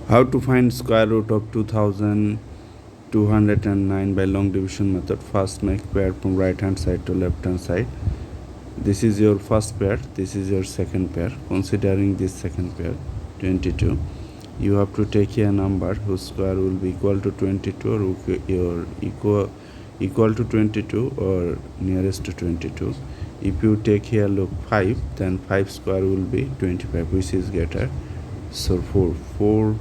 How to find square root of 2209 by long division method? First make pair from right hand side to left hand side. This is your first pair, this is your second pair. Considering this second pair, 22, you have to take a number whose square will be equal to 22 or equal to 22 or nearest to 22. If you take here look 5, then 5 square will be 25, which is greater. So 4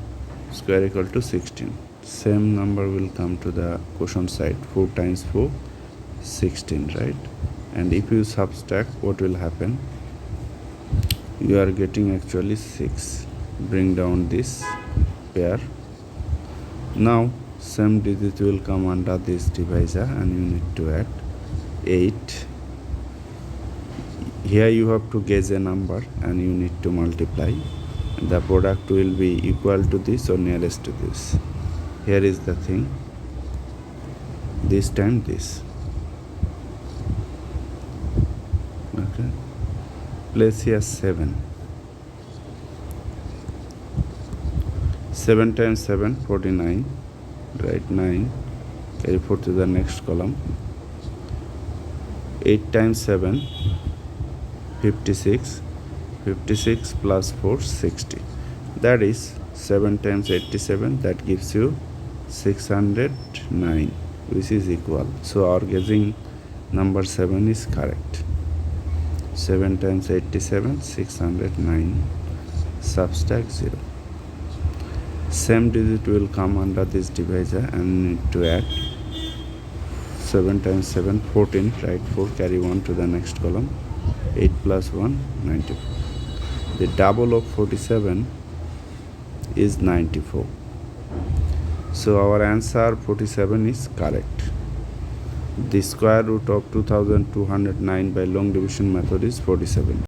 square equal to 16. Same number will come to the quotient side. 4 times 4, 16, right? And if you subtract, what will happen? You are getting actually 6. Bring down this pair. Now same digit will come under this divisor and you need to add 8. Here you have to guess a number and you need to multiply. The product will be equal to this or nearest to this. Here is the thing. This time this. Okay. Place here 7. 7 times 7, 49. Write 9. Carry 4 to the next column. 8 times 7, 56. 56 plus 4, 60. That is 7 times 87. That gives you 609, which is equal. So our guessing number 7 is correct. 7 times 87, 609. Subtract 0. Same digit will come under this divisor and need to add 7 times 7, 14. Write 4, carry 1 to the next column. 8 plus 1, 94. The double of 47 is 94. So our answer 47 is correct. The square root of 2209 by long division method is 47.